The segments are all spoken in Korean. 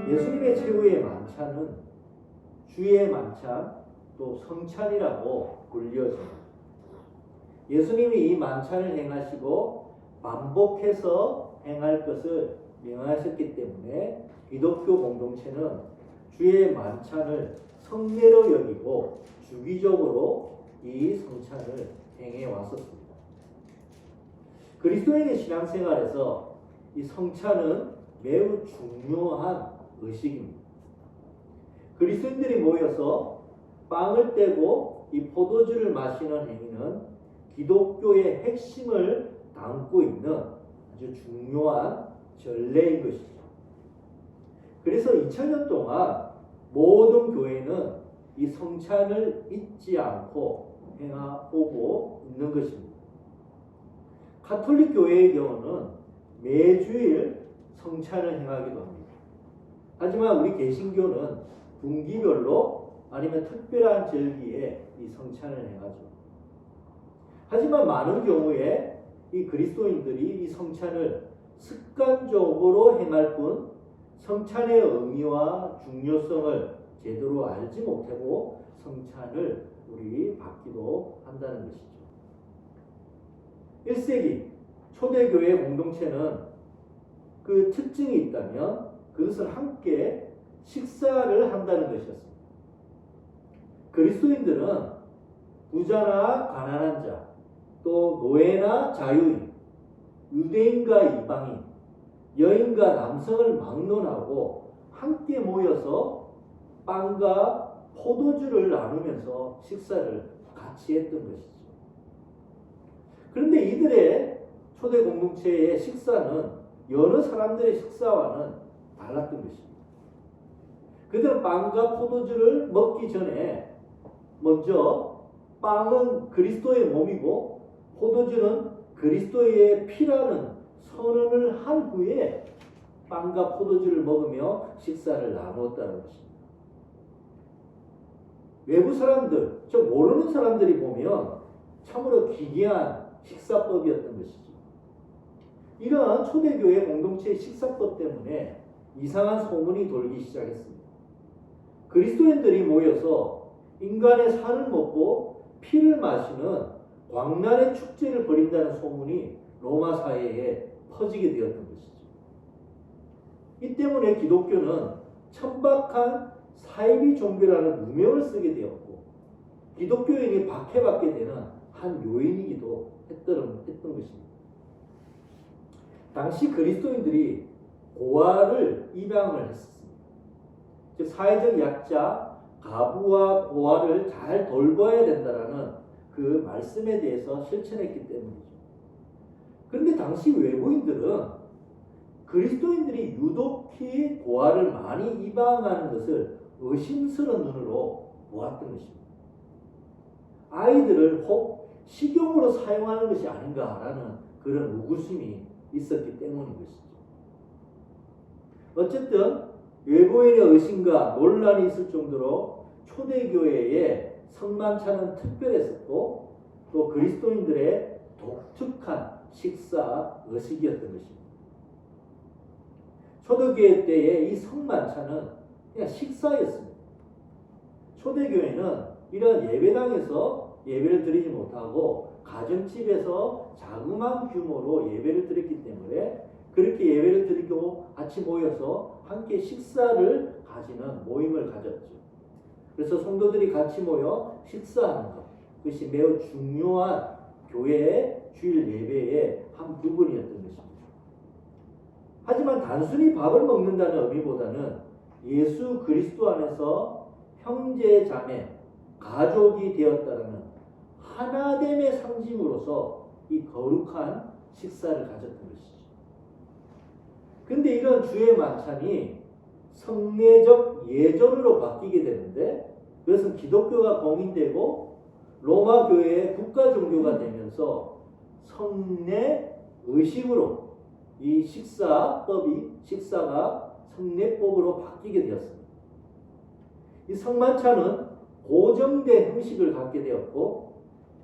예수님의 최후의 만찬은 주의 만찬 또 성찬이라고 불려집니다. 예수님이 이 만찬을 행하시고 반복해서 행할 것을 명하셨기 때문에 기독교 공동체는 주의 만찬을 성례로 여기고 주기적으로 이 성찬을 행해 왔었습니다. 그리스도인의 신앙생활에서 이 성찬은 매우 중요한 의식입니다. 그리스도인들이 모여서 빵을 떼고 이 포도주를 마시는 행위는 기독교의 핵심을 담고 있는 아주 중요한 전례인 것이죠. 그래서 2000년 동안 모든 교회는 이 성찬을 잊지 않고 행하고 있는 것입니다. 가톨릭 교회의 경우는 매주일 성찬을 행하기도 합니다. 하지만 우리 개신교는 분기별로 아니면 특별한 절기에 이 성찬을 행하죠. 하지만 많은 경우에 이 그리스도인들이 이 성찬을 습관적으로 행할 뿐 성찬의 의미와 중요성을 제대로 알지 못하고 성찬을 우리 받기도 한다는 것이죠. 1세기 초대교회 공동체는 그 특징이 있다면 그것을 함께 식사를 한다는 것이었습니다. 그리스도인들은 부자나 가난한 자, 또 노예나 자유인, 유대인과 이방인, 여인과 남성을 막론하고 함께 모여서 빵과 포도주를 나누면서 식사를 같이 했던 것이죠. 그런데 이들의 초대 공동체의 식사는 여러 사람들의 식사와는 달랐던 것입니다. 그들은 빵과 포도주를 먹기 전에 먼저 빵은 그리스도의 몸이고 포도주는 그리스도의 피라는 선언을 한 후에 빵과 포도주를 먹으며 식사를 나누었다는 것입니다. 외부 사람들, 즉 모르는 사람들이 보면 참으로 기괴한 식사법이었던 것이죠. 이러한 초대교회 공동체의 식사법 때문에 이상한 소문이 돌기 시작했습니다. 그리스도인들이 모여서 인간의 살을 먹고 피를 마시는 광란의 축제를 벌인다는 소문이 로마 사회에 퍼지게 되었던 것이죠. 이 때문에 기독교는 천박한 사이비 종교라는 무명을 쓰게 되었고 기독교인이 박해받게 되는 한 요인이기도 했던 것입니다. 당시 그리스도인들이 고아를 입양을 했습니다. 즉 사회적 약자, 가부와 고아를 잘 돌봐야 된다라는 그 말씀에 대해서 실천했기 때문이죠. 그런데 당시 외부인들은 그리스도인들이 유독히 고아를 많이 입양하는 것을 의심스러운 눈으로 보았던 것입니다. 아이들을 혹 식용으로 사용하는 것이 아닌가라는 그런 의구심이 있었기 때문인 것이죠. 어쨌든 외부인의 의심과 논란이 있을 정도로 초대교회의 성만찬은 특별했었고 또 그리스도인들의 독특한 식사 의식이었던 것입니다. 초대교회 때의 이 성만찬은 그냥 식사였습니다. 초대교회는 이런 예배당에서 예배를 드리지 못하고 가정집에서 자그마한 규모로 예배를 드렸기 때문에 그렇게 예배를 드리고 같이 모여서 함께 식사를 가지는 모임을 가졌죠. 그래서 성도들이 같이 모여 식사하는 것, 그것이 매우 중요한 교회의 주일 예배의 한 부분이었던 것입니다. 하지만 단순히 밥을 먹는다는 의미보다는 예수 그리스도 안에서 형제, 자매, 가족이 되었다는 하나됨의 상징으로서 이 거룩한 식사를 가졌던 것이죠. 그런데 이런 주의 만찬이 성례적 예전으로 바뀌게 되는데 그것은 기독교가 공인되고 로마 교회의 국가 종교가 되면서 성례 의식으로 이 식사가 성례법으로 바뀌게 되었습니다. 이 성만찬은 고정된 형식을 갖게 되었고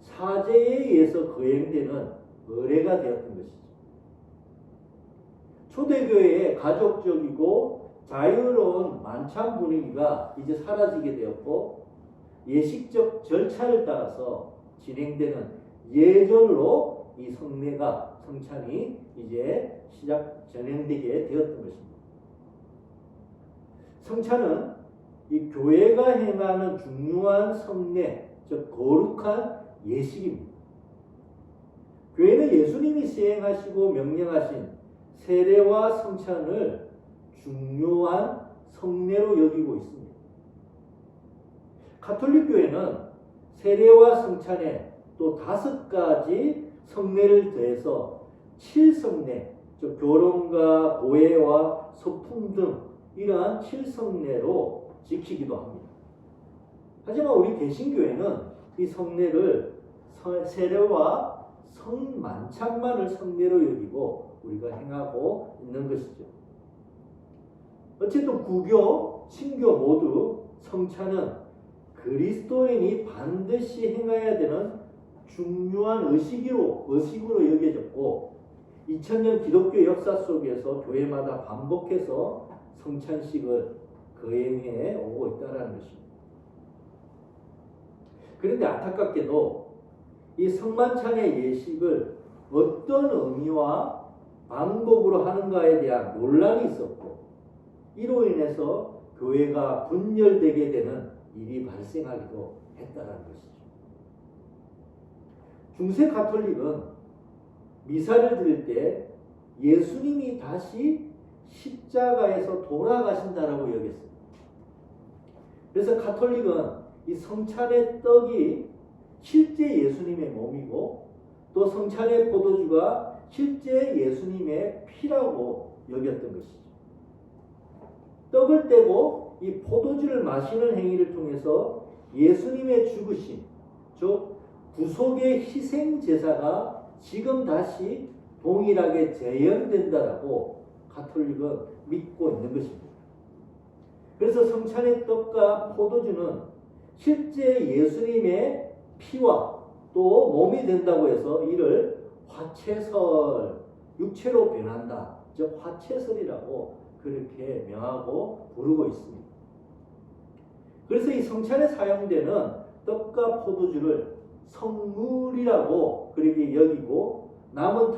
사제에 의해서 거행되는 의례가 되었던 것이죠. 초대교회의 가족적이고 자유로운 만찬 분위기가 이제 사라지게 되었고 예식적 절차를 따라서 진행되는 예전으로 이 성찬이 이제 진행되게 되었던 것입니다. 성찬은 이 교회가 행하는 중요한 성례, 즉 거룩한 예식입니다. 교회는 예수님이 시행하시고 명령하신 세례와 성찬을 중요한 성례로 여기고 있습니다. 가톨릭 교회는 세례와 성찬에 또 5가지 성례를 더해서 7성례, 즉 결혼과 고해와 소풍 등 이러한 7성례로 지키기도 합니다. 하지만 우리 개신교회는 이 성례를 세례와 성만찬만을 성례로 여기고 우리가 행하고 있는 것이죠. 어쨌든 구교, 신교 모두 성찬은 그리스도인이 반드시 행해야 되는 중요한 의식으로 여겨졌고 2000년 기독교 역사 속에서 교회마다 반복해서 성찬식을 거행해 오고 있다는 것입니다. 그런데 안타깝게도 이 성만찬의 예식을 어떤 의미와 방법으로 하는가에 대한 논란이 있었고 이로 인해서 교회가 분열되게 되는 일이 발생하기도 했다는 것이죠. 중세 가톨릭은 미사를 드릴 때 예수님이 다시 십자가에서 돌아가신다라고 여겼습니다. 그래서 가톨릭은 이 성찬의 떡이 실제 예수님의 몸이고 또 성찬의 포도주가 실제 예수님의 피라고 여겼던 것이죠. 떡을 떼고 이 포도주를 마시는 행위를 통해서 예수님의 죽으심, 즉 구속의 희생 제사가 지금 다시 동일하게 재현된다라고 가톨릭은 믿고 있는 것입니다. 그래서 성찬의 떡과 포도주는 실제 예수님의 피와 또 몸이 된다고 해서 이를 화채설, 육체로 변한다, 즉 화채설이라고 그렇게 명하고 부르고 있습니다. 그래서 이 성찬에 사용되는 떡과 포도주를 성물이라고 그렇게 여기고 남은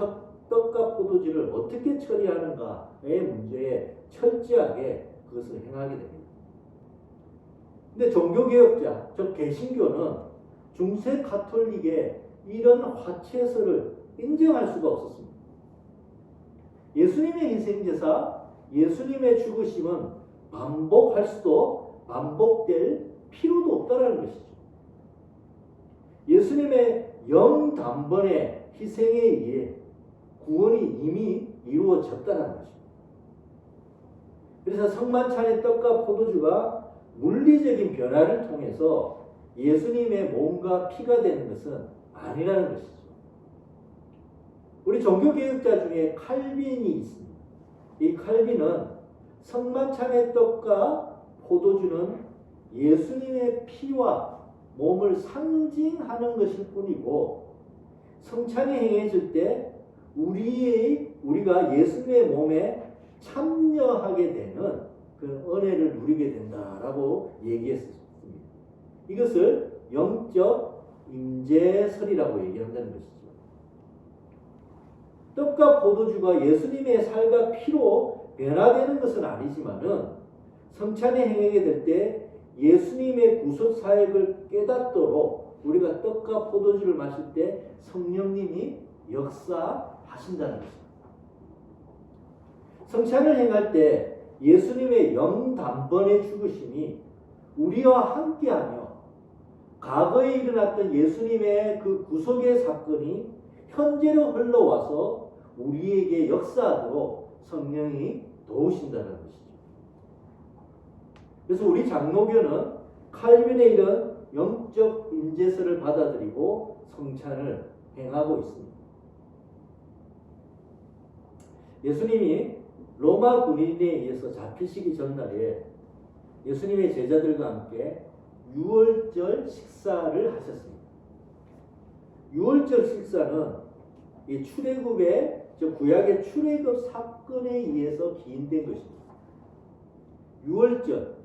떡과 포도주를 어떻게 처리하는가의 문제에 철저하게 그것을 행하게 됩니다. 근데 종교개혁자, 즉 개신교는 중세 가톨릭의 이런 화채설을 인정할 수가 없었습니다. 예수님의 희생제사, 예수님의 죽으심은 반복할 수도 반복될 필요도 없다는 것이죠. 예수님의 영단번의 희생에 의해 구원이 이미 이루어졌다는 것입니다. 그래서 성만찬의 떡과 포도주가 물리적인 변화를 통해서 예수님의 몸과 피가 되는 것은 아니라는 것이죠. 우리 종교개혁자 중에 칼빈이 있습니다. 이 칼빈은 성만찬의 떡과 포도주는 예수님의 피와 몸을 상징하는 것일 뿐이고 성찬이 행해질 때 우리가 예수님의 몸에 참여하게 되는 그 은혜를 누리게 된다라고 얘기했습니다. 이것을 영적 임재설이라고 얘기한다는 것이죠. 떡과 포도주가 예수님의 살과 피로 변화되는 것은 아니지만은 성찬에 행하게 될 때 예수님의 구속 사역을 깨닫도록 우리가 떡과 포도주를 마실 때 성령님이 역사하신다는 것입니다. 성찬을 행할 때 예수님의 영단번의 죽으심이 우리와 함께하며 과거에 일어났던 예수님의 그 구속의 사건이 현재로 흘러와서 우리에게 역사하도록 성령이 도우신다는 것이죠. 그래서 우리 장로교는 칼빈의 이런 영적 임재설을 받아들이고 성찬을 행하고 있습니다. 예수님이 로마 군인에 의해서 잡히시기 전날에 예수님의 제자들과 함께 유월절 식사를 하셨습니다. 유월절 식사는 이 출애굽의 구약의 출애굽 사건에 의해서 기인된 것입니다. 유월절,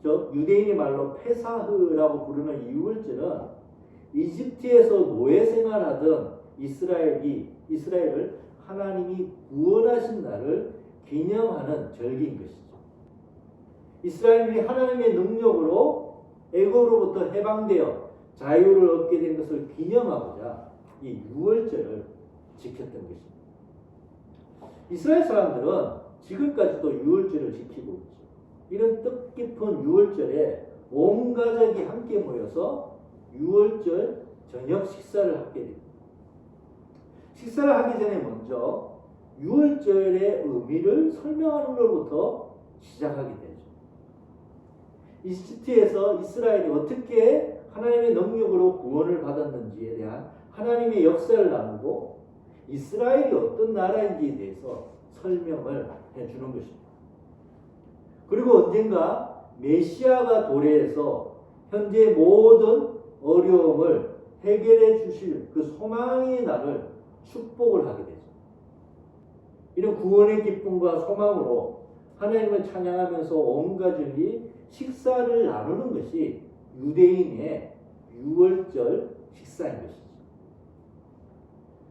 즉 유대인의 말로 페사흐라고 부르는 이 유월절은 이집트에서 노예 생활하던 이스라엘을 하나님이 구원하신 날을 기념하는 절기인 것이죠. 이스라엘이 하나님의 능력으로 애굽으로부터 해방되어 자유를 얻게 된 것을 기념하고자 이 유월절을 지켰던 것입니다. 이스라엘 사람들은 지금까지도 유월절을 지키고 있죠. 이런 뜻깊은 유월절에 온 가족이 함께 모여서 유월절 저녁 식사를 하게 됩니다. 식사를 하기 전에 먼저 유월절의 의미를 설명하는 것부터 시작하게 되죠. 이집트에서 이스라엘이 어떻게 하나님의 능력으로 구원을 받았는지에 대한 하나님의 역사를 나누고 이스라엘이 어떤 나라인지에 대해서 설명을 해주는 것입니다. 그리고 언젠가 메시아가 도래해서 현재 모든 어려움을 해결해 주실 그 소망의 날을 축복을 하게 되죠. 이런 구원의 기쁨과 소망으로 하나님을 찬양하면서 온 가족이 식사를 나누는 것이 유대인의 유월절 식사인 것이죠.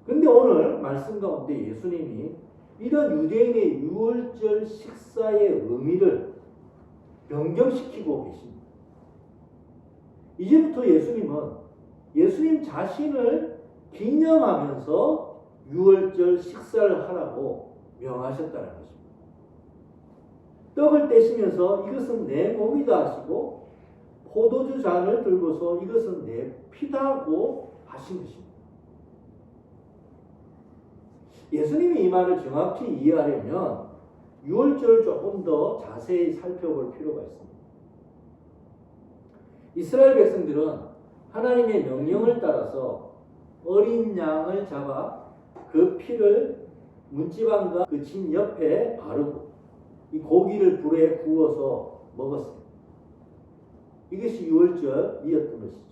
그런데 오늘 말씀 가운데 예수님이 이런 유대인의 유월절 식사의 의미를 변경시키고 계십니다. 이제부터 예수님 자신을 기념하면서 유월절 식사를 하라고 명하셨다는 것입니다. 떡을 떼시면서 이것은 내 몸이다 하시고 포도주 잔을 들고서 이것은 내 피다고 하신 것입니다. 예수님이 이 말을 정확히 이해하려면 유월절을 조금 더 자세히 살펴볼 필요가 있습니다. 이스라엘 백성들은 하나님의 명령을 따라서 어린 양을 잡아 그 피를 문지방과 그 진 옆에 바르고 이 고기를 불에 구워서 먹었습니다. 이것이 유월절이었던 것이죠.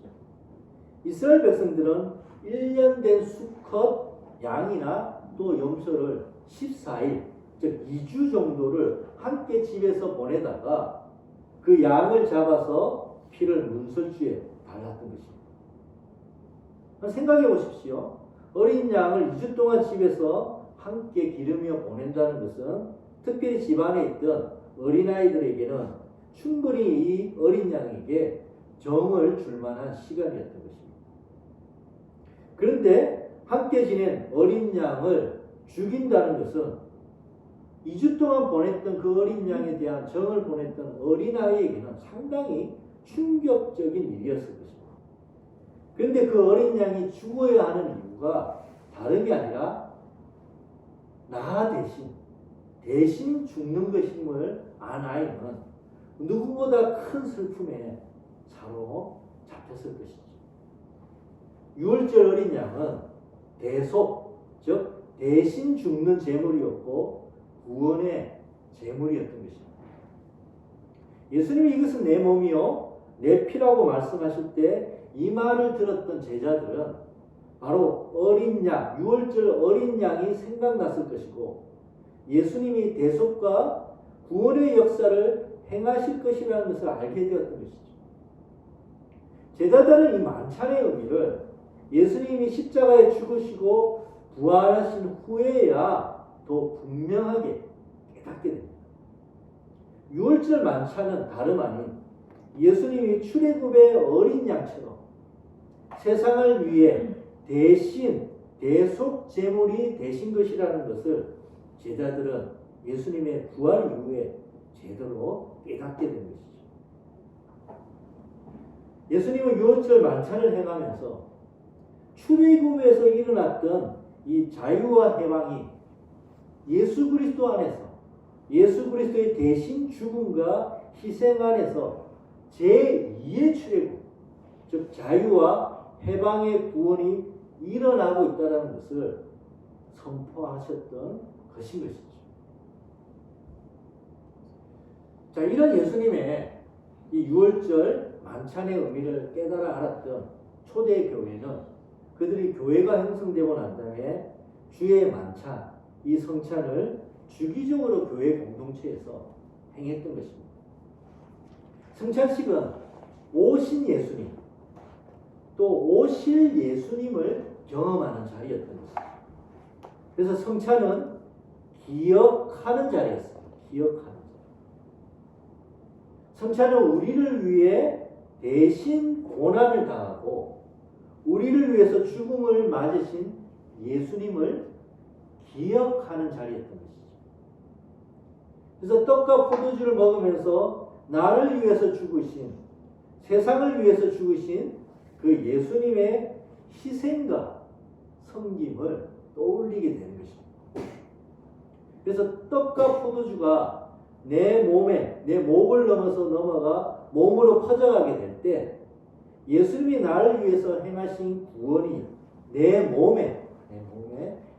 이스라엘 백성들은 1년 된 수컷 양이나 또 염소를 14일, 즉 2주 정도를 함께 집에서 보내다가 그 양을 잡아서 피를 문설주에 발랐던 것입니다. 생각해 보십시오. 어린 양을 2주 동안 집에서 함께 기르며 보낸다는 것은 특별히 집안에 있던 어린아이들에게는 충분히 이 어린 양에게 정을 줄 만한 시간이었던 것입니다. 그런데 함께 지낸 어린 양을 죽인다는 것은 2주 동안 보냈던 그 어린 양에 대한 정을 보냈던 어린아이에게는 상당히 충격적인 일이었을 것입니다. 그런데 그 어린 양이 죽어야 하는 이유가 다른 게 아니라 나 대신 죽는 것임을 안 아이는 누구보다 큰 슬픔에 사로잡혔을 것이죠. 유월절 어린 양은 대속, 즉 대신 죽는 제물이었고 구원의 제물이었던 것입니다. 예수님이 이것은 내 몸이요 내 피라고 말씀하실 때 이 말을 들었던 제자들은 바로 어린 양, 유월절 어린 양이 생각났을 것이고 예수님이 대속과 구원의 역사를 행하실 것이라는 것을 알게 되었던 것이죠. 제자들은 이 만찬의 의미를 예수님이 십자가에 죽으시고 부활하신 후에야 더 분명하게 깨닫게 됩니다. 유월절 만찬은 다름 아닌 예수님이 출애굽의 어린 양처럼 세상을 위해 대신 대속 제물이 되신 것이라는 것을 제자들은 예수님의 부활 이후에 제대로 깨닫게 된 것이죠. 예수님은 유월절 만찬을 행하면서 출애굽에서 일어났던 이 자유와 해방이 예수 그리스도 안에서 예수 그리스도의 대신 죽음과 희생 안에서 제2의 출애굽, 즉 자유와 해방의 구원이 일어나고 있다는 것을 선포하셨던 것인 것이죠. 자, 이런 예수님의 이 유월절 만찬의 의미를 깨달아 알았던 초대 교회는 그들이 교회가 형성되고 난 다음에 주의 만찬, 이 성찬을 주기적으로 교회 공동체에서 행했던 것입니다. 성찬식은 오신 예수님, 또 오실 예수님을 경험하는 자리였던 것입니다. 그래서 성찬은 기억하는 자리였습니다. 기억하는 자리. 성찬은 우리를 위해 대신 고난을 당하고 우리를 위해서 죽음을 맞으신 예수님을 기억하는 자리였던 것이죠. 그래서 떡과 포도주를 먹으면서 나를 위해서 죽으신, 세상을 위해서 죽으신 그 예수님의 희생과 섬김을 떠올리게 되는 것입니다. 그래서 떡과 포도주가 내 몸에, 내 목을 넘어서 넘어가 몸으로 퍼져가게 될 때 예수님이 나를 위해서 행하신 구원이 내 몸에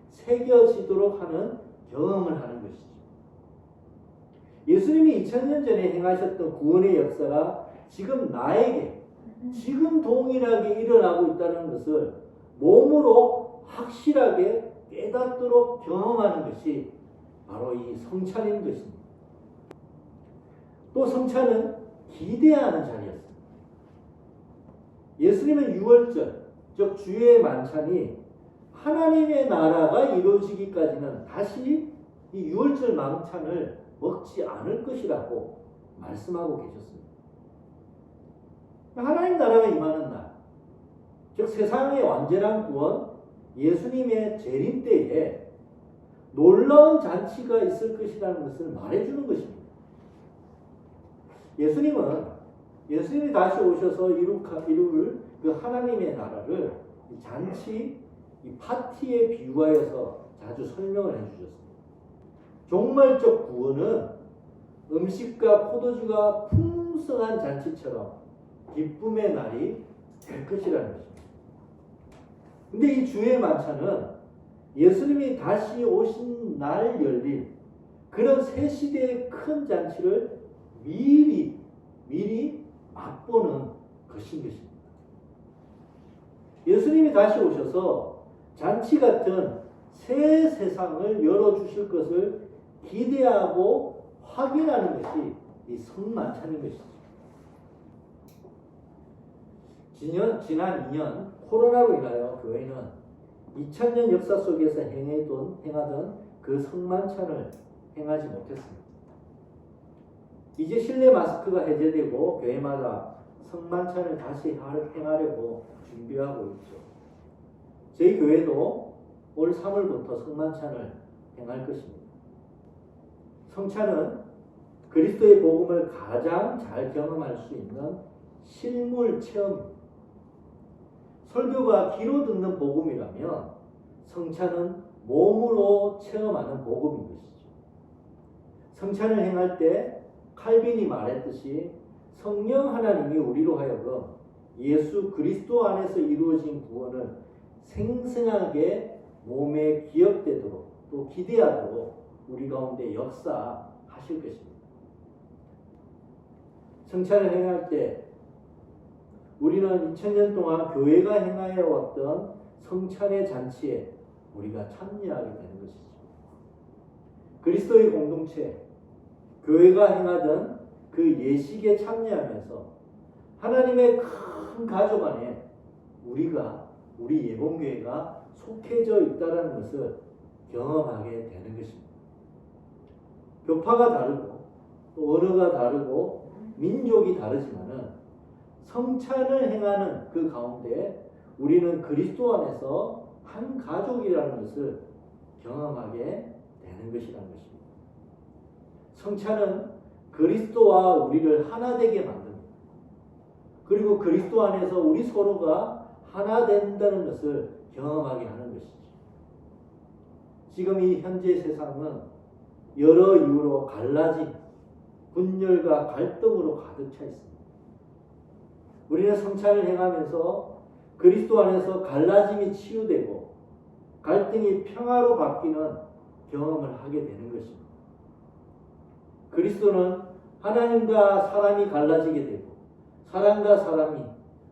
새겨지도록 하는 경험을 하는 것이죠. 예수님이 2000년 전에 행하셨던 구원의 역사가 지금 나에게 지금 동일하게 일어나고 있다는 것을 몸으로 확실하게 깨닫도록 경험하는 것이 바로 이 성찬인 것입니다. 또 성찬은 기대하는 자리였습니다. 예수님은 유월절, 즉 주의 만찬이 하나님의 나라가 이루어지기까지는 다시 이 유월절 만찬을 먹지 않을 것이라고 말씀하고 계셨습니다. 하나님 나라가 임하는 날, 즉 세상의 완전한 구원, 예수님의 재림 때에 놀라운 잔치가 있을 것이라는 것을 말해주는 것입니다. 예수님이 다시 오셔서 이룰 그 하나님의 나라를 잔치, 이 파티에 비유하여서 자주 설명을 해주셨습니다. 종말적 구원은 음식과 포도주가 풍성한 잔치처럼 기쁨의 날이 될 것이라는 것입니다. 근데 이 주의 만찬은 예수님이 다시 오신 날 열릴 그런 새 시대의 큰 잔치를 미리 맛보는 것인 것입니다. 예수님이 다시 오셔서 잔치 같은 새 세상을 열어주실 것을 기대하고 확인하는 것이 이 성만찬인 것이죠. 지난 2년 코로나로 인하여 교회는 2000년 역사 속에서 행하던 그 성만찬을 행하지 못했습니다. 이제 실내 마스크가 해제되고 교회마다 성만찬을 다시 행하려고 준비하고 있죠. 저희 교회도 올 3월부터 성만찬을 행할 것입니다. 성찬은 그리스도의 복음을 가장 잘 경험할 수 있는 실물 체험입니다. 설교가 귀로 듣는 복음이라면 성찬은 몸으로 체험하는 복음인 것이죠. 성찬을 행할 때 칼빈이 말했듯이 성령 하나님이 우리로 하여금 예수 그리스도 안에서 이루어진 구원을 생생하게 몸에 기억되도록 또 기대하도록 우리 가운데 역사하실 것입니다. 성찬을 행할 때 우리는 2000년 동안 교회가 행하여 왔던 성찬의 잔치에 우리가 참여하게 되는 것이죠. 그리스도의 공동체, 교회가 행하던 그 예식에 참여하면서 하나님의 큰 가족 안에 우리 예봉교회가 속해져 있다는 것을 경험하게 되는 것입니다. 교파가 다르고 또 언어가 다르고 민족이 다르지만은 성찬을 행하는 그 가운데 우리는 그리스도 안에서 한 가족이라는 것을 경험하게 되는 것이라는 것입니다. 성찬은 그리스도와 우리를 하나 되게 만듭니다. 그리고 그리스도 안에서 우리 서로가 하나 된다는 것을 경험하게 하는 것이죠. 지금 이 현재 세상은 여러 이유로 갈라진 분열과 갈등으로 가득 차 있습니다. 우리는 성찬을 행하면서 그리스도 안에서 갈라짐이 치유되고 갈등이 평화로 바뀌는 경험을 하게 되는 것입니다. 그리스도는 하나님과 사람이 갈라지게 되고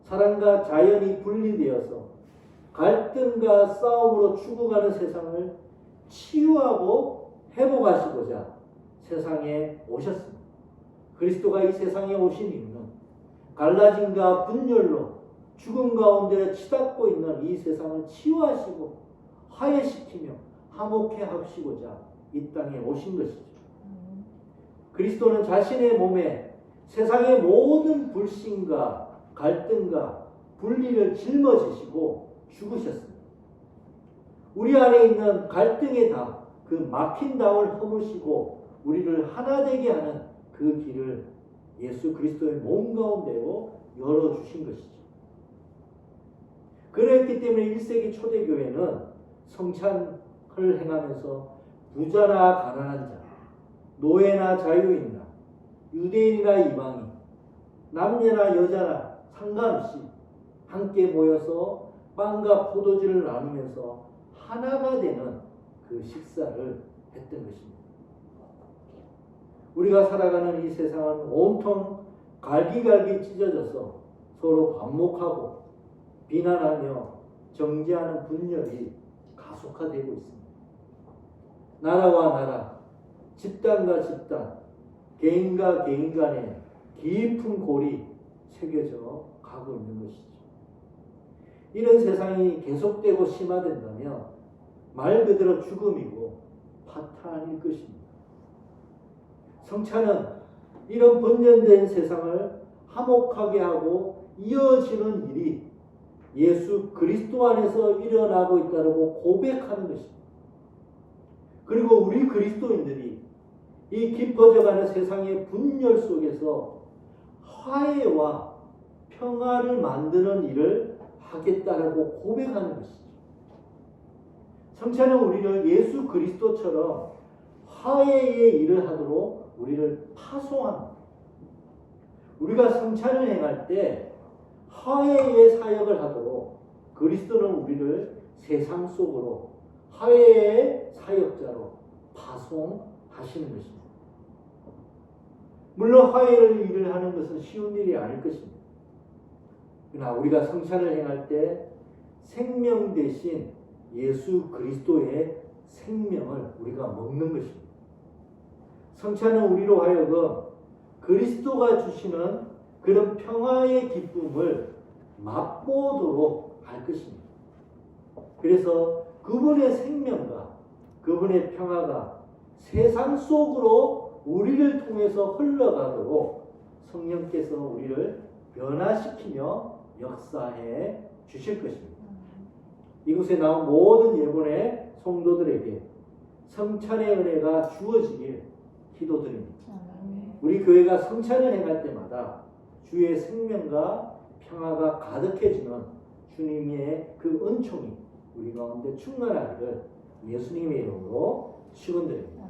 사람과 자연이 분리되어서 갈등과 싸움으로 죽어가는 세상을 치유하고 회복하시고자 세상에 오셨습니다. 그리스도가 이 세상에 오신 이유는 갈라짐과 분열로 죽음 가운데 치닫고 있는 이 세상을 치유하시고 화해시키며 화목해 하시고자 이 땅에 오신 것이죠. 그리스도는 자신의 몸에 세상의 모든 불신과 갈등과 분리를 짊어지시고 죽으셨습니다. 우리 안에 있는 갈등의 담, 그 막힌 담을 허무시고 우리를 하나 되게 하는 그 길을 예수 그리스도의 몸 가운데로 열어주신 것이죠. 그랬기 때문에 1세기 초대교회는 성찬을 행하면서 부자나 가난한 자, 노예나 자유인나, 유대인이나 이방인, 남녀나 여자나 상관없이 함께 모여서 빵과 포도주를 나누면서 하나가 되는 그 식사를 했던 것입니다. 우리가 살아가는 이 세상은 온통 갈기갈기 찢어져서 서로 반목하고 비난하며 정죄하는 분열이 가속화되고 있습니다. 나라와 나라, 집단과 집단, 개인과 개인 간에 깊은 골이 새겨져 가고 있는 것이죠. 이런 세상이 계속되고 심화된다면 말 그대로 죽음이고 파탄일 것입니다. 성찬은 이런 번연된 세상을 화목하게 하고 이어지는 일이 예수 그리스도 안에서 일어나고 있다고 고백하는 것입니다. 그리고 우리 그리스도인들이 이 깊어져가는 세상의 분열 속에서 화해와 평화를 만드는 일을 하겠다라고 고백하는 것이죠. 성찬은 우리를 예수 그리스도처럼 화해의 일을 하도록 우리를 파송합니다. 우리가 성찬을 행할 때 화해의 사역을 하도록 그리스도는 우리를 세상 속으로 화해의 사역자로 파송하시는 것입니다. 물론 화해를 일을 하는 것은 쉬운 일이 아닐 것입니다. 그러나 우리가 성찬을 행할 때 생명 대신 예수 그리스도의 생명을 우리가 먹는 것입니다. 성찬은 우리로 하여금 그리스도가 주시는 그런 평화의 기쁨을 맛보도록 할 것입니다. 그래서 그분의 생명과 그분의 평화가 세상 속으로 우리를 통해서 흘러가도록 성령께서 우리를 변화시키며 역사해 주실 것입니다. 이곳에 나온 모든 예본의 성도들에게 성찬의 은혜가 주어지길 기도드립니다. 우리 교회가 성찬을 행할 때마다 주의 생명과 평화가 가득해지는 주님의 그 은총이 우리 가운데 충만하기를 예수님의 이름으로 축원드립니다.